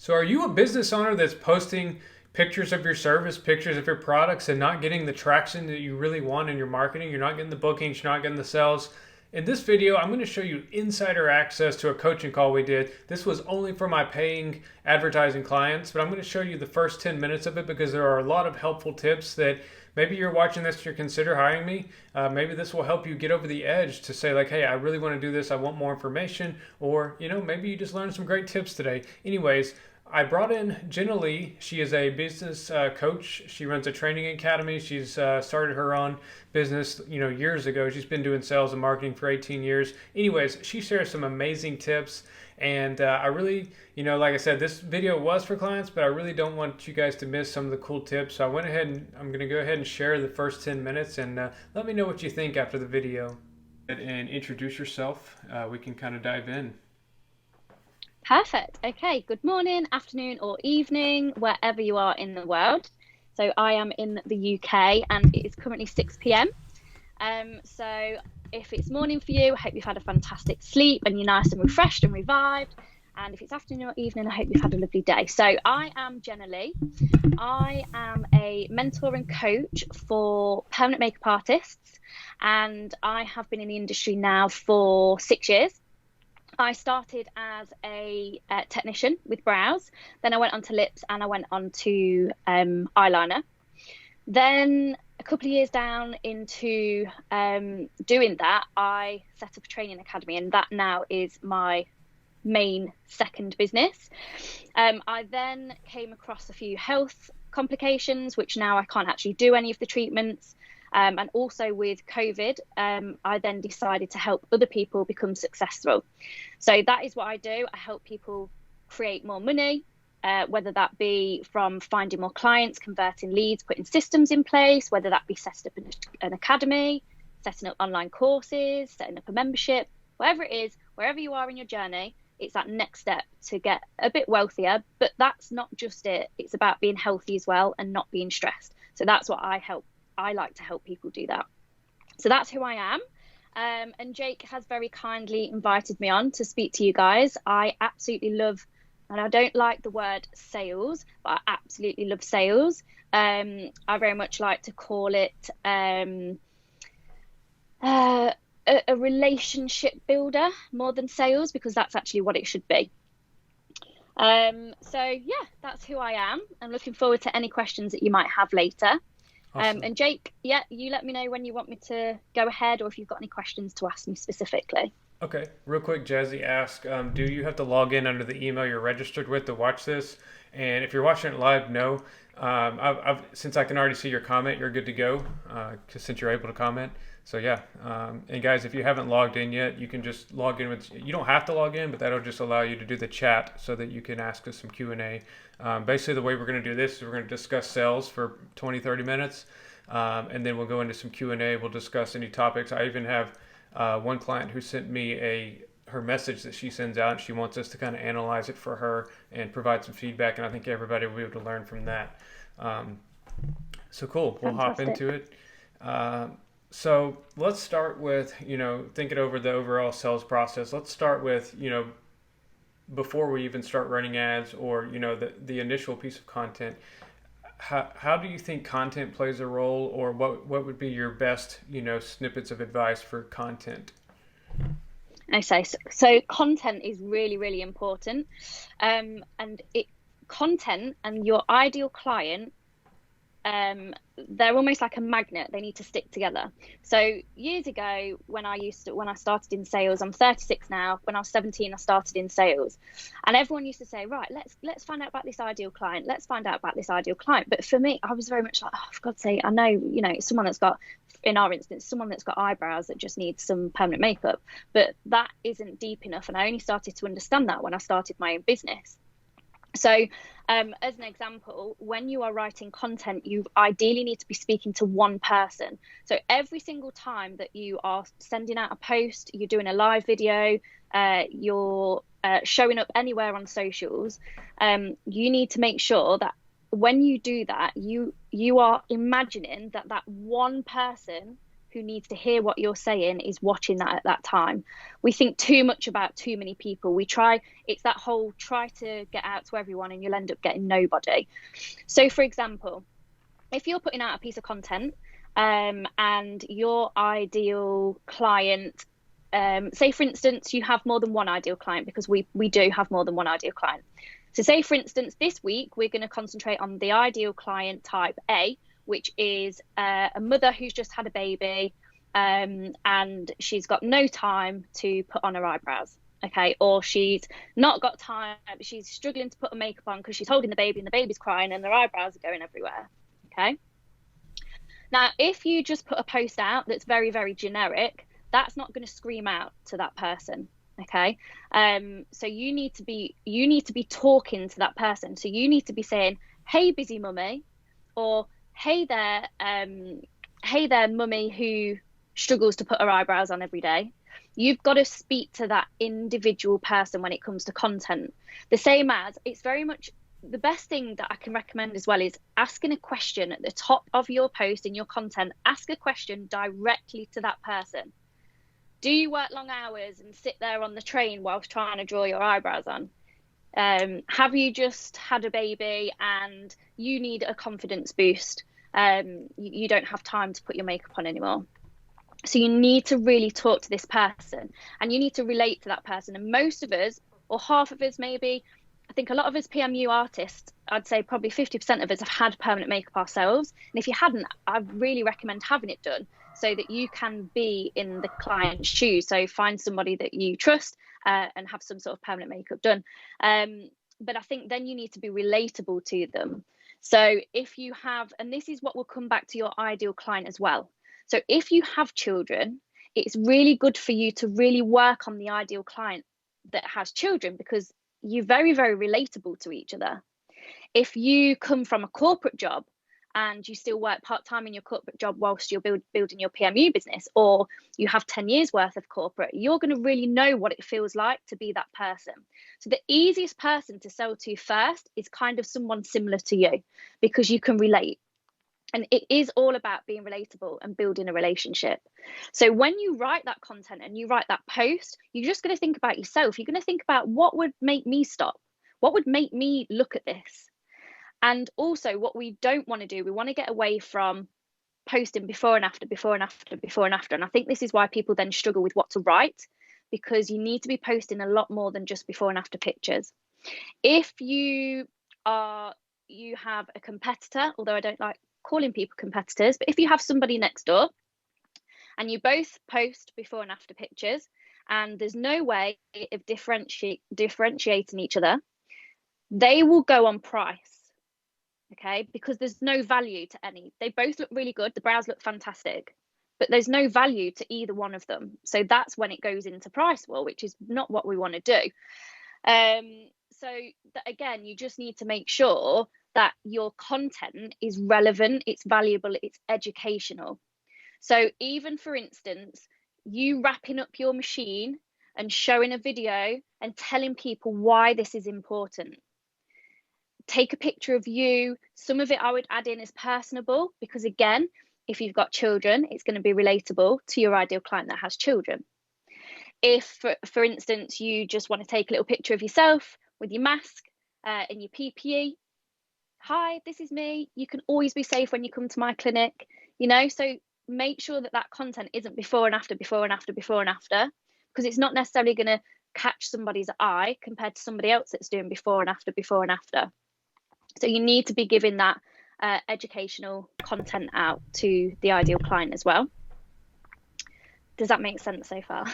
So are you a business owner that's posting pictures of your service, pictures of your products, and not getting the traction that you really want in your marketing? You're not getting the bookings, you're not getting the sales. In this video, I'm going to show you insider access to a coaching call we did. This was only for my paying advertising clients, but I'm going to show you the first 10 minutes of it because there are a lot of helpful tips that maybe you're watching this and you're consider hiring me. Maybe this will help you get over the edge to say like, hey, I really want to do this. I want more information. Or, maybe you just learned some great tips today. Anyways, I brought in Jenna Leigh. She is a business coach. She runs a training academy. She's started her own business, years ago. She's been doing sales and marketing for 18 years. Anyways, she shares some amazing tips. And I really, like I said, this video was for clients, but I really don't want you guys to miss some of the cool tips. So I went ahead and I'm going to go ahead and share the first 10 minutes and let me know what you think after the video. And introduce yourself. We can kind of dive in. Perfect. Okay. Good morning, afternoon, or evening, wherever you are in the world. So I am in the UK and it is currently 6 p.m. So if it's morning for you, I hope you've had a fantastic sleep and you're nice and refreshed and revived. And if it's afternoon or evening, I hope you've had a lovely day. So I am Jenna Leigh. I am a mentor and coach for permanent makeup artists. And I have been in the industry now for 6 years. I started as a technician with brows, then I went on to lips and I went on to eyeliner. Then a couple of years down into doing that, I set up a training academy and that now is my main second business. I then came across a few health complications, which now I can't actually do any of the treatments. And also with COVID, I then decided to help other people become successful. So that is what I do. I help people create more money, whether that be from finding more clients, converting leads, putting systems in place, whether that be setting up an academy, setting up online courses, setting up a membership, whatever it is, wherever you are in your journey, it's that next step to get a bit wealthier. But that's not just it. It's about being healthy as well and not being stressed. So that's what I like to help people do that. So that's who I am. And Jake has very kindly invited me on to speak to you guys. I absolutely love, and I don't like the word sales, but I absolutely love sales. I very much like to call it a relationship builder more than sales, because that's actually what it should be. So yeah, that's who I am. I'm looking forward to any questions that you might have later. Awesome. And Jake, yeah, you let me know when you want me to go ahead or if you've got any questions to ask me specifically. Okay, real quick, Jazzy asked, do you have to log in under the email you're registered with to watch this? And if you're watching it live, no. Since I can already see your comment, you're good to go, since you're able to comment. So yeah, and guys, if you haven't logged in yet, you can just log in with, you don't have to log in, but that'll just allow you to do the chat so that you can ask us some Q&A. Basically, the way we're going to do this is we're going to discuss sales for 20-30 minutes, and then we'll go into some Q&A. We'll discuss any topics. I even have one client who sent me her message that she sends out, and she wants us to kind of analyze it for her and provide some feedback, and I think everybody will be able to learn from that. So cool. We'll hop into it. So let's start with, thinking over the overall sales process. Let's start with, before we even start running ads or, the initial piece of content. How do you think content plays a role, or what would be your best, snippets of advice for content? Okay, so content is really, really important. And content and your ideal client, they're almost like a magnet. They need to stick together. So years ago, when I started in sales, I'm 36 now. When I was 17, I started in sales, and everyone used to say, right, let's find out about this ideal client. Let's find out about this ideal client. But for me, I was very much like, oh, for God's sake, I know, someone that's got, in our instance, someone that's got eyebrows that just needs some permanent makeup. But that isn't deep enough. And I only started to understand that when I started my own business. So as an example, when you are writing content, you ideally need to be speaking to one person. So every single time that you are sending out a post, you're doing a live video, you're showing up anywhere on socials, you need to make sure that when you do that, you are imagining that one person who needs to hear what you're saying is watching that at that time. We think too much about too many people. It's that whole try to get out to everyone and you'll end up getting nobody. So, for example, if you're putting out a piece of content and your ideal client, say for instance, you have more than one ideal client, because we do have more than one ideal client. So say for instance, this week we're going to concentrate on the ideal client type A, which is a mother who's just had a baby and she's got no time to put on her eyebrows. Okay, or she's not got time, she's struggling to put her makeup on because she's holding the baby and the baby's crying and her eyebrows are going everywhere. Okay, now if you just put a post out that's very, very generic, that's not going to scream out to that person. Okay, so you need to be talking to that person. So you need to be saying, hey busy mummy, or hey there mummy who struggles to put her eyebrows on every day. You've got to speak to that individual person when it comes to content. The same as, it's very much the best thing that I can recommend as well is asking a question at the top of your post in your content. Ask a question directly to that person. Do you work long hours and sit there on the train whilst trying to draw your eyebrows on? Have you just had a baby and you need a confidence boost? You don't have time to put your makeup on anymore. So you need to really talk to this person and you need to relate to that person. And most of us, or half of us maybe, I think a lot of us PMU artists, I'd say probably 50% of us have had permanent makeup ourselves. And if you hadn't, I really recommend having it done so that you can be in the client's shoes. So find somebody that you trust and have some sort of permanent makeup done. But I think then you need to be relatable to them. So if you have, and this is what will come back to your ideal client as well. So if you have children, it's really good for you to really work on the ideal client that has children, because you're very, very relatable to each other. If you come from a corporate job and you still work part-time in your corporate job whilst you're building your PMU business, or you have 10 years worth of corporate, you're going to really know what it feels like to be that person. So the easiest person to sell to first is kind of someone similar to you, because you can relate. And it is all about being relatable and building a relationship. So when you write that content and you write that post, you're just going to think about yourself. You're going to think about what would make me stop? What would make me look at this? And also what we don't want to do, we want to get away from posting before and after, before and after, before and after. And I think this is why people then struggle with what to write, because you need to be posting a lot more than just before and after pictures. If you have a competitor, although I don't like calling people competitors, but if you have somebody next door and you both post before and after pictures and there's no way of differentiating each other, they will go on price. Okay, because there's no value to any. They both look really good, the brows look fantastic, but there's no value to either one of them. So that's when it goes into price war, which is not what we want to do. So that, again, you just need to make sure that your content is relevant, it's valuable, it's educational. So even, for instance, you wrapping up your machine and showing a video and telling people why this is important. Take a picture of you. Some of it I would add in as personable, because again, if you've got children, it's going to be relatable to your ideal client that has children. If, for instance, you just want to take a little picture of yourself with your mask and your PPE, hi, this is me. You can always be safe when you come to my clinic, so make sure that that content isn't before and after, before and after, before and after, because it's not necessarily going to catch somebody's eye compared to somebody else that's doing before and after, before and after. So you need to be giving that educational content out to the ideal client as well. Does that make sense so far?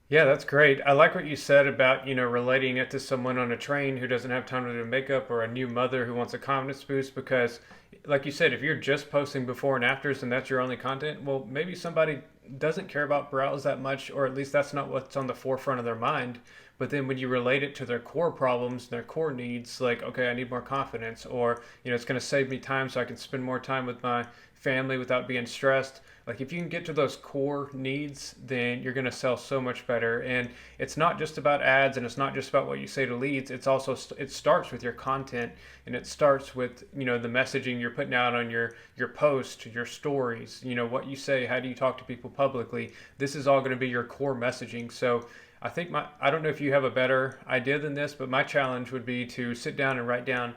Yeah, that's great. I like what you said about, relating it to someone on a train who doesn't have time to do makeup, or a new mother who wants a confidence boost, because like you said, if you're just posting before and afters and that's your only content, well, maybe somebody doesn't care about brows that much, or at least that's not what's on the forefront of their mind. But then when you relate it to their core problems, their core needs, like, okay, I need more confidence, or, it's going to save me time so I can spend more time with my family without being stressed. Like if you can get to those core needs, then you're going to sell so much better. And it's not just about ads, and it's not just about what you say to leads. It's also it starts with your content, and it starts with the messaging you're putting out on your post, your stories. What you say, how do you talk to people publicly. This is all going to be your core messaging. So I think I don't know if you have a better idea than this, but my challenge would be to sit down and write down,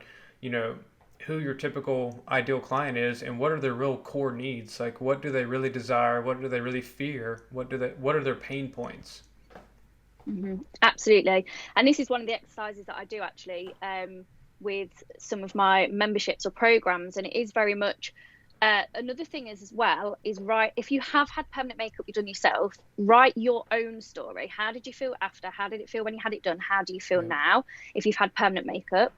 who your typical ideal client is and what are their real core needs. Like what do they really desire? What do they really fear? What are their pain points? Absolutely. And this is one of the exercises that I do actually with some of my memberships or programs. And it is very much another thing is as well is if you have had permanent makeup you've done yourself, write your own story. How did you feel after? How did it feel when you had it done? How do you feel now if you've had permanent makeup?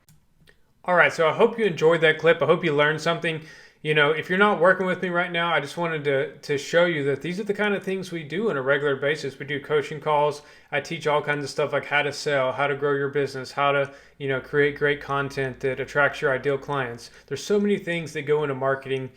All right, so I hope you enjoyed that clip. I hope you learned something. If you're not working with me right now, I just wanted to show you that these are the kind of things we do on a regular basis. We do coaching calls. I teach all kinds of stuff like how to sell, how to grow your business, how to, create great content that attracts your ideal clients. There's so many things that go into marketing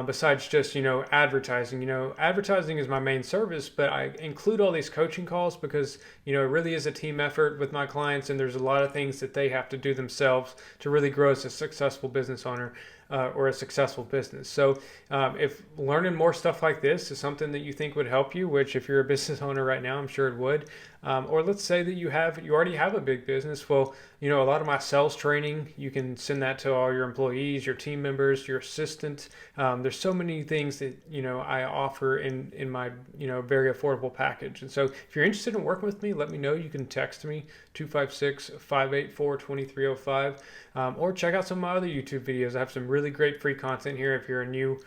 besides just, advertising. Advertising is my main service, but I include all these coaching calls because, it really is a team effort with my clients, and there's a lot of things that they have to do themselves to really grow as a successful business owner. Or a successful business. So if learning more stuff like this is something that you think would help you, which if you're a business owner right now, I'm sure it would, or let's say that you already have a big business. Well, a lot of my sales training, you can send that to all your employees, your team members, your assistant. There's so many things that, I offer in my, very affordable package. And so if you're interested in working with me, let me know. You can text me 256-584-2305, or check out some of my other YouTube videos. I have some really great free content here. If you're a new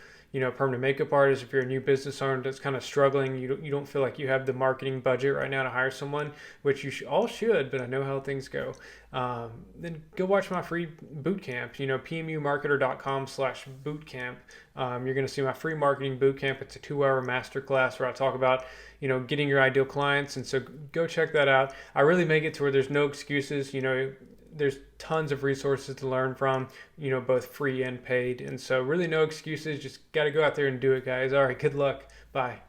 permanent makeup artist, if you're a new business owner that's kind of struggling, you don't feel like you have the marketing budget right now to hire someone, which you all should, but I know how things go. Then go watch my free bootcamp, pmumarketer.com/bootcamp. You're going to see my free marketing bootcamp. It's a 2-hour masterclass where I talk about, getting your ideal clients. And so go check that out. I really make it to where there's no excuses, there's tons of resources to learn from, both free and paid. And so really no excuses. Just got to go out there and do it, guys. All right. Good luck. Bye.